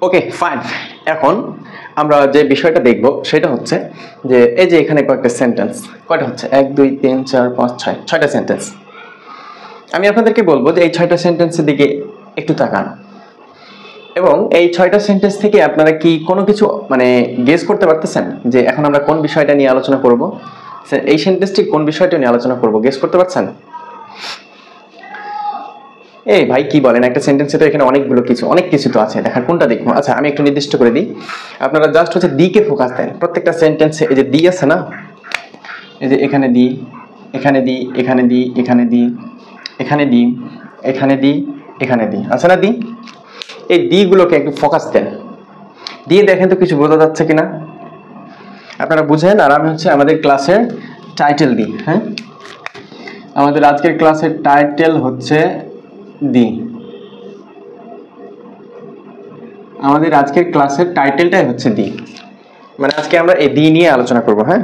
Okay fine. এখন আমরা যে বিষয়টা দেখব সেটা হচ্ছে যে এই যে এখানে কয়েকটা সেন্টেন্স, কয়টা হচ্ছে 1 2 3 4 5 6 ছয়টা সেন্টেন্স। আমি আপনাদেরকে বলবো যে এই 6টা সেন্টেন্সের দিকে একটু তাকান এবং এই 6টা সেন্টেন্স থেকে আপনারা কি কোনো কিছু মানে গেস করতে পারতেছেন যে এখন আমরা কোন বিষয়টা নিয়ে আলোচনা করব, এই সেন্টেন্সটি কোন বিষয়টা নিয়ে আলোচনা করব, গেস করতে পারছেন? এই ভাই কি বলেন, একটা সেন্টেন্সে তো এখানে অনেকগুলো কিছু অনেক কিছু তো আছে, দেখার কোনটা দেখবো। আচ্ছা আমি একটু নির্দিষ্ট করে দিই, আপনারা জাস্ট হচ্ছে দি কে ফোকাস দেন। প্রত্যেকটা সেন্টেন্সে এই যে দি আছে না, এই যে এখানে দি, এখানে দি, এখানে দি, এখানে দি, এখানে দি, এখানে দি, এখানে দি, আছে না দি? এই দি গুলোকে একটু ফোকাস দেন, দিয়ে দেখেন তো কিছু বোঝা যাচ্ছে কিনা। আপনারা বুঝেন আর আমি হচ্ছে আমাদের ক্লাসের টাইটেল দিই। হ্যাঁ, আমাদের আজকের ক্লাসের টাইটেল হচ্ছে দি। আমাদের আজকের ক্লাসের টাইটেলটাই হচ্ছে দি, মানে আজকে আমরা এই দি নিয়ে আলোচনা করব। হ্যাঁ,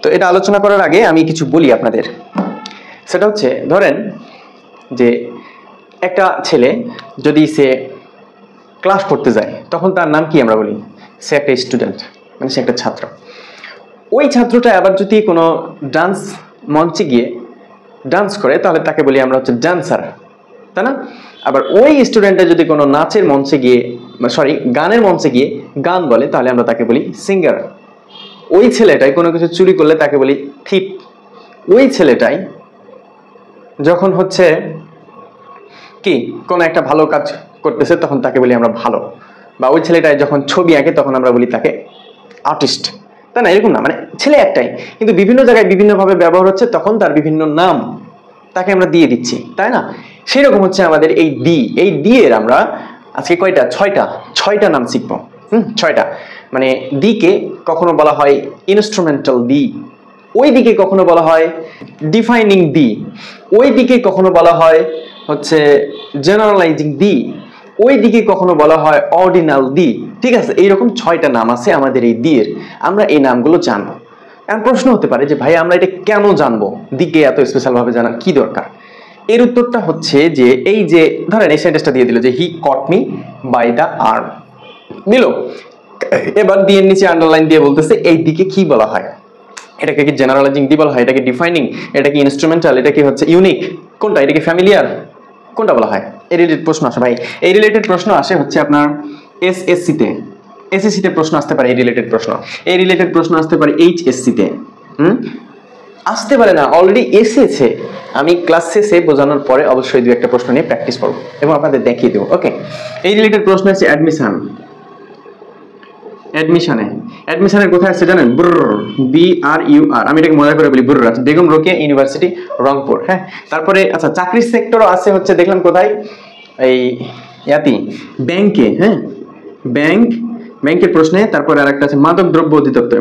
তো এটা আলোচনা করার আগে আমি কিছু বলি আপনাদের। সেটা হচ্ছে ধরেন যে একটা ছেলে যদি সে ক্লাস করতে যায় তখন তার নাম কি আমরা বলি? সে একটা স্টুডেন্ট, মানে সে একটা ছাত্র। ওই ছাত্রটা আবার যদি কোনো ডান্স মঞ্চে গিয়ে ডান্স করে তাহলে তাকে বলি আমরা হচ্ছে ডান্সার, তাই না? আবার ওই স্টুডেন্টটা যদি কোনো নাচের মঞ্চে গিয়ে গানের মঞ্চে গিয়ে গান বলে তাহলে আমরা তাকে বলি সিঙ্গার। ওই ছেলেটাই কোনো কিছু চুরি করলে তাকে বলি থিপ। ওই ছেলেটাই যখন হচ্ছে কি কোনো একটা ভালো কাজ করতেছে তখন তাকে বলি আমরা ভালো। বা ওই ছেলেটাই যখন ছবি আঁকে তখন আমরা বলি তাকে আর্টিস্ট, তাই না? এরকম না, মানে ছেলে একটাই কিন্তু বিভিন্ন জায়গায় বিভিন্নভাবে ব্যবহার হচ্ছে, তখন তার বিভিন্ন নাম তাকে আমরা দিয়ে দিচ্ছি, তাই না? সেরকম হচ্ছে আমাদের এই দি। এই দি এর আমরা আজকে কয়টা? ছয়টা নাম শিখবো। ছয়টা। মানে দিকে কখনো বলা হয় ইনস্ট্রুমেন্টাল দি, ওই দিকে কখনো বলা হয় ডিফাইনিং দি, ওই দিকে কখনো বলা হয় হচ্ছে জেনারেলাইজিং দি, ওই দিকে কখনো বলা হয় অর্ডিনাল দি। ঠিক আছে, এইরকম 6টা নাম আছে আমাদের এই দি এর। আমরা এই নামগুলো জানবো। এখন প্রশ্ন হতে পারে যে ভাই আমরা এটা কেন জানবো, দিকে এত স্পেশাল ভাবে জানার কি দরকার? এর উত্তরটা হচ্ছে যে এই যে ধরেন এই সেন্টেন্সটা দিয়ে দিল যে হি কট মি বাই দ্য আর্ম দিল, এবার দিয়ে নিচে আন্ডারলাইন দিয়ে বলতেছে এই দিকে কি বলা হয়। এটাকে কি জেনারেলাইজিং দি বলা হয়, এটাকে ডিফাইনিং, এটা কি ইনস্ট্রুমেন্টাল, এটা কি হচ্ছে ইউনিক, কোনটা? এটা কি ফ্যামিলিয়ার, কোনটা বলা হয়? এই রিলেটেড প্রশ্ন আসে ভাই। এই রিলেটেড প্রশ্ন আসে হচ্ছে আপনার এসএসসি তে প্রশ্ন আসতে পারে। এই রিলেটেড প্রশ্ন আসতে পারে এইচএসসি তে। আসতে পারে না, অলরেডি এসেছে। আমি ক্লাস শেষে বোঝানোর পরে অবশ্যই দু একটা প্রশ্ন নিয়ে প্র্যাকটিস করব এবং আপনাদের দেখিয়ে দেবো। ওকে, এই রিলেটেড প্রশ্ন আছে অ্যাডমিশনের কোথায় আছে জানেন? BRUR। আমি এটাকে মজা করে বলি বুররা, বেগম রোকেয়া ইউনিভার্সিটি রংপুর। হ্যাঁ, তারপরে আচ্ছা চাকরির সেক্টরও আছে হচ্ছে, দেখলাম কোথায়? এই ব্যাংকে। হ্যাঁ, ব্যাংকের প্রশ্নে। তারপরে আর একটা আছে মাদক দ্রব্য অধিদপ্তর,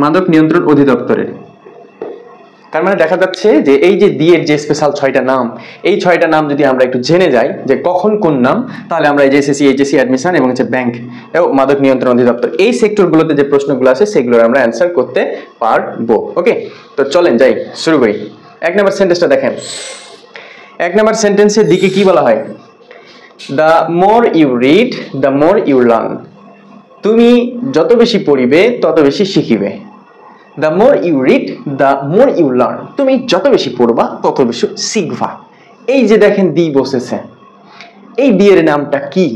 মাদক নিয়ন্ত্রণ অধিদপ্তরে। তার মানে দেখা যাচ্ছে যে এই যে দি এর যে স্পেশাল 6টা নাম, এই 6টা নাম যদি আমরা একটু জেনে যাই যে কখন কোন নাম, তাহলে আমরা এই যে এসএসসি এইচএসসি অ্যাডমিশন এবং হচ্ছে ব্যাংক এবং মাদক নিয়ন্ত্রণ অধিদপ্তর এই সেক্টরগুলোতে যে প্রশ্নগুলো আছে সেগুলোর আমরা অ্যান্সার করতে পারবো। ওকে, তো চলেন যাই, শুরু করি। 1 নম্বর সেন্টেন্সটা দেখেন। 1 নম্বর সেন্টেন্সের দিকে কি বলা হয়? The more you read the more you learn. তুমি যত বেশি পড়িবে তত বেশি শিখিবে। The more you read, the more you learn. তুমি যত বেশি পড়বা তত বেশি শিখবা। এই যে দেখেন দি বসেছে, এই দি এর নামটা কি?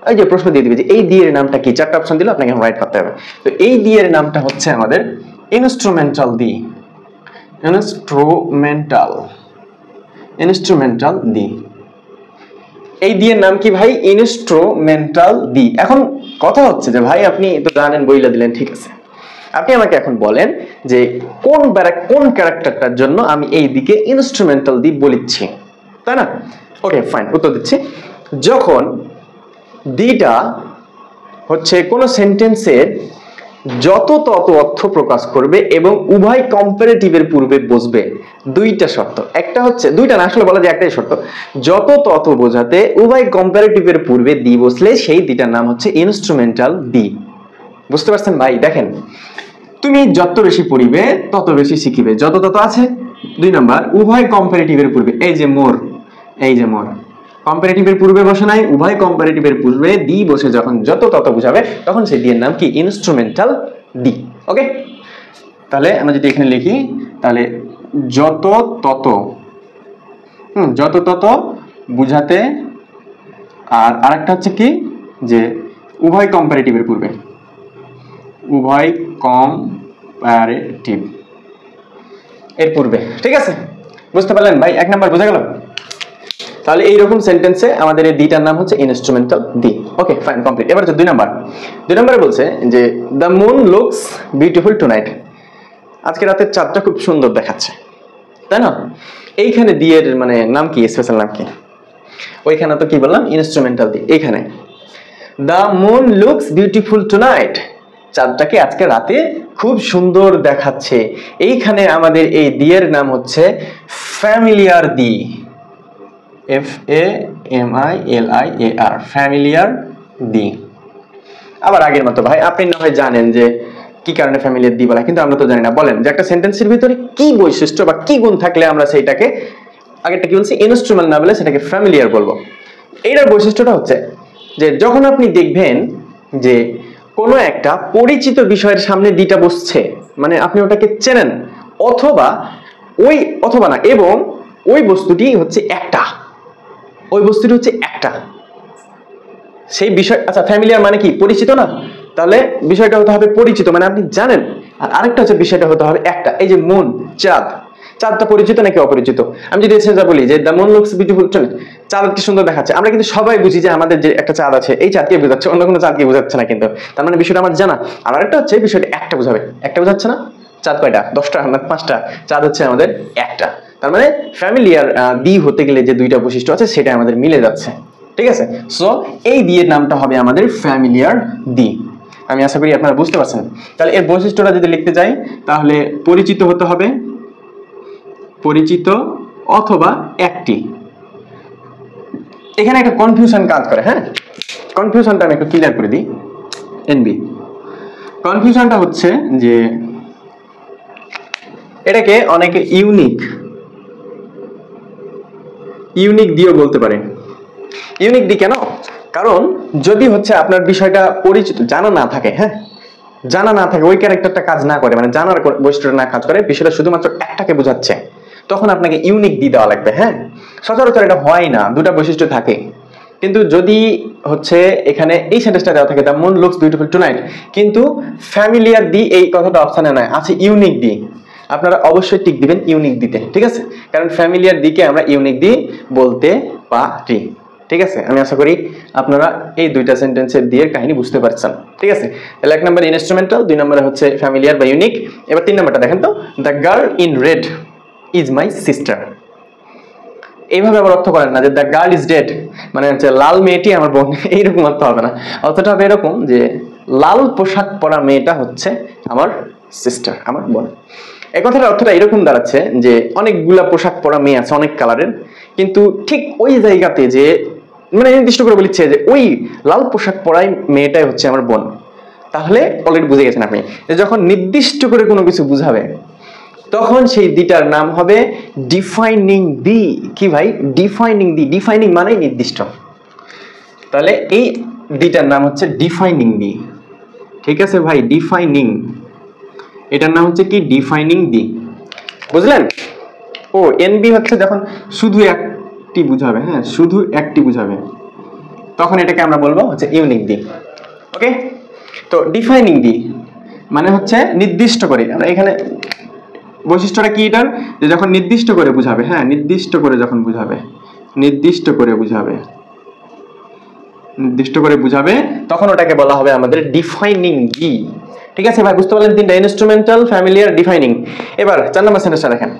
এই যে প্রশ্ন দিয়ে দিবে যে এই দি এর নামটা কি, 4টা অপশন দিলে আপনাকে রাইট করতে হবে। তো এই দি এর নামটা হচ্ছে আমাদের ইনস্ট্রুমেন্টাল দি। ইনস্ট্রুমেন্টাল দি। এই দি এর নাম কি ভাই? ইনস্ট্রুমেন্টাল দি। এখন কথা হচ্ছে যে ভাই আপনি তো জানেন, বইলা দিলেন, ঠিক আছে, আপনি আমাকে এখন বলেন যে কোন ক্যারেক্টারটার জন্য আমি এই দিকে ইনস্ট্রুমেন্টাল দি বলিচ্ছি, তাই না? ওকে ফাইন, উত্তর দিচ্ছি। যখন দিটা হচ্ছে কোন সেন্টেন্সের যত তত অর্থ প্রকাশ করবে এবং উভয় কম্পারেটিভের পূর্বে বসবে। দুইটা শর্ত, একটা হচ্ছে দুইটা না, আসলে বলা যায় একটাই শর্ত। যত তত বোঝাতে উভয় কম্পারেটিভের পূর্বে দি বসলে সেই দিটার নাম হচ্ছে ইনস্ট্রুমেন্টাল দি। বুঝতে পারছেন ভাই? দেখেন, তুমি যত বেশি পড়িবে তত বেশি শিখিবে, যত তত আছে 2 নাম্বার, উভয় কম্পারেটিভের পূর্বে। এই যে মোর, এই যে মোর কম্পারেটিভের পূর্বে বসে নাই, উভয় কম্পারেটিভের পূর্বে দি বসে যখন যত তত বুঝাবে তখন সেই দি এর নাম কি ইনস্ট্রুমেন্টাল দি। ওকে, তাহলে আমরা যদি এখানে লিখি তাহলে যত তত, যত তত বুঝাতে, আর আরেকটা হচ্ছে কি যে উভয় কম্পারেটিভের পূর্বে, উভয় কম্পারেটিভ এর পূর্বে। ঠিক আছে, বুঝতে পারলেন ভাই? 1 নাম্বার বোঝা গেল? তাহলে এইরকম সেন্টেন্সে আমাদের এই দিটার নাম হচ্ছে ইনস্ট্রুমেন্টাল দি। Okay fine, complete. এবার হচ্ছে 2 নাম্বার। 2 নম্বরে বলছে যে the moon looks beautiful tonight, আজকে রাতের চাঁদটা খুব সুন্দর দেখাচ্ছে, তাই না? এইখানে দি এর মানে নাম কি, স্পেশাল নাম কি? ওইখানে তো কি বললাম, ইনস্ট্রুমেন্টাল দি। এইখানে the moon looks beautiful tonight, চাঁদটাকে আজকে রাতে খুব সুন্দর দেখাচ্ছে, এইখানে আমাদের এই দি এর নাম হচ্ছে ফ্যামিলিয়ার দি, FAMILIAR, ফ্যামিলিয়ার দি। আবার আগের মতো ভাই আপনি না হয় জানেন যে কি কারণে ফ্যামিলিয়ার দি বলা, কিন্তু আমরা তো জানি না। বলেন যে একটা সেন্টেন্সের ভিতরে কি বৈশিষ্ট্য বা কি গুণ থাকলে আমরা সেইটাকে, আগেরটা কি বলছি, ইনস্ট্রুমেন্ট না বলে সেটাকে ফ্যামিলিয়ার বলবো। এইটার বৈশিষ্ট্যটা হচ্ছে যে যখন আপনি দেখবেন যে কোনো একটা পরিচিত বিষয়ের সামনে দিটা বসছে, মানে আপনি ওটাকে চেনেন, অথবা অথবা না, এবং ওই বস্তুটি হচ্ছে একটা, ওই বস্তুটি হচ্ছে একটা সেই বিষয়। আচ্ছা, ফ্যামিলিয়ার মানে কি, পরিচিত না? তাহলে বিষয়টা হতে হবে পরিচিত, মানে আপনি জানেন। আর আরেকটা হচ্ছে বিষয়টা হতে হবে একটা। এই যে মুন, চাঁদ, চাঁদটা পরিচিত নাকি অপরিচিত? আমি যদি সেটা বলি যে দ্য মুন লুকস বিউটিফুল, চাঁদ কি সুন্দর দেখাচ্ছে, আমরা কিন্তু সবাই বুঝি যে আমাদের যে একটা চাঁদ আছে এই চাঁদকে বোঝাচ্ছে, অন্য কোনো চাঁদকে বোঝাচ্ছে না, কিন্তু তার মানে বিষয়টা আমার জানা। আর আরেকটা হচ্ছে বিষয়টা একটা বোঝাবে, একটা বোঝাচ্ছে না। চাঁদ কয়টা, 10টা না 5টা? চাঁদ হচ্ছে আমাদের একটা। তার মানে ফ্যামিলিয়ার দি হতে গেলে যে 2টা বৈশিষ্ট্য আছে সেটা আমাদের মিলে যাচ্ছে। ঠিক আছে, সো এই দি এর নামটা হবে আমাদের ফ্যামিলিয়ার দি। আমি আশা করি আপনারা বুঝতে পারছেন। তাহলে এর বৈশিষ্ট্যটা যদি লিখতে যাই তাহলে পরিচিত হতে হবে, পরিচিত অথবা একটি। এখানে একটা কনফিউশন কাজ করে, হ্যাঁ, কনফিউশনটা আমি একটু ক্লিয়ার করে দিই। এনবি কনফিউশনটা হচ্ছে যে এটাকে অনেকে ইউনিক দিয়েও বলতে পারে। ইউনিক দি কেন? কারণ যদি হচ্ছে আপনার বিষয়টা পরিচিত, জানা না থাকে, হ্যাঁ, জানা না থাকে, ওই ক্যারেক্টারটা কাজ না করে, মানে জানার বৈশিষ্ট্যটা না কাজ করে, বিষয়টা শুধুমাত্র একটাকে বোঝাচ্ছে, তখন আপনাকে ইউনিক দি দেওয়া লাগবে। হ্যাঁ, সচরাচর এটা হয় না, 2টা বৈশিষ্ট্য থাকে। কিন্তু যদি হচ্ছে এখানে এই সেন্টেন্সটা দেওয়া থাকে the moon looks beautiful tonight, কিন্তু ফ্যামিলিয়ার দি এই কথাটা অপশনে নাই, আছে ইউনিক দি, আপনারা অবশ্যই টিক দিবেন ইউনিক দিতে। ঠিক আছে, কারণ ফ্যামিলিয়ার দিকে আমরা ইউনিক দি বলতে পারি। ঠিক আছে, আমি আশা করি আপনারা এই 2টা সেন্টেন্সের দিয়ে কাহিনী বুঝতে পারছেন। ঠিক আছে, তাহলে 1 নম্বরে ইনস্ট্রুমেন্টাল, 2 নম্বরে হচ্ছে ফ্যামিলিয়ার বা ইউনিক। এবার 3 নম্বরটা দেখেন তো, the girl in red is my sister. এইভাবে আবার অর্থ করেন না যে দ্য গার্ল ইজ ডেড, মানে হচ্ছে লাল মেয়েটি আমার বোন, এইরকম অর্থ হবে না। অর্থটা হবে এরকম যে লাল পোশাক পরা মেয়েটা হচ্ছে আমার সিস্টার, আমার বোন। এই কথাটার অর্থটা এরকম দাঁড়াচ্ছে যে অনেকগুলা পোশাক পরা মেয়ে আছে অনেক কালারের, কিন্তু ঠিক ওই জায়গাতে যে মানে নির্দিষ্ট করে বলছে যে ওই লাল পোশাক পরাই মেয়েটাই হচ্ছে আমার বোন। তাহলে অলরেডি বুঝে গেছেন আপনি যে যখন নির্দিষ্ট করে কোনো কিছু বুঝাবে তখন সেই দিটার নাম হবে ডিফাইনিং দি। কি ভাই, ডিফাইনিং দি, ডিফাইনিং মানে নির্দিষ্ট। তাহলে এই দিটার নাম হচ্ছে ডিফাইনিং দি। ঠিক আছে ভাই, ডিফাইনিং, এটার নাম হচ্ছে কি, ডিফাইনিং দি। বুঝলেন? ও এনবি হচ্ছে যখন শুধু একটি বুঝাবে, হ্যাঁ, শুধু একটি বুঝাবে, তখন এটাকে আমরা বলবো হচ্ছে ইউনিক দি। ওকে, তো ডিফাইনিং দি মানে হচ্ছে নির্দিষ্ট করে। আমরা এখানে বৈশিষ্ট্যটা কি এটার, যে যখন নির্দিষ্ট করে বুঝাবে, হ্যাঁ, নির্দিষ্ট করে যখন বুঝাবে, নির্দিষ্ট করে বুঝাবে, নির্দিষ্ট করে বুঝাবে, তখন ওটাকে বলা হবে আমাদের ডিফাইনিং দি। ঠিক আছে ভাই, বুঝতে পারলেন 3টা, ইনস্ট্রুমেন্টাল, ফ্যামিলিয়ার, ডিফাইনিং। এবার 4 নম্বর সেন্টেন্সটা দেখেন,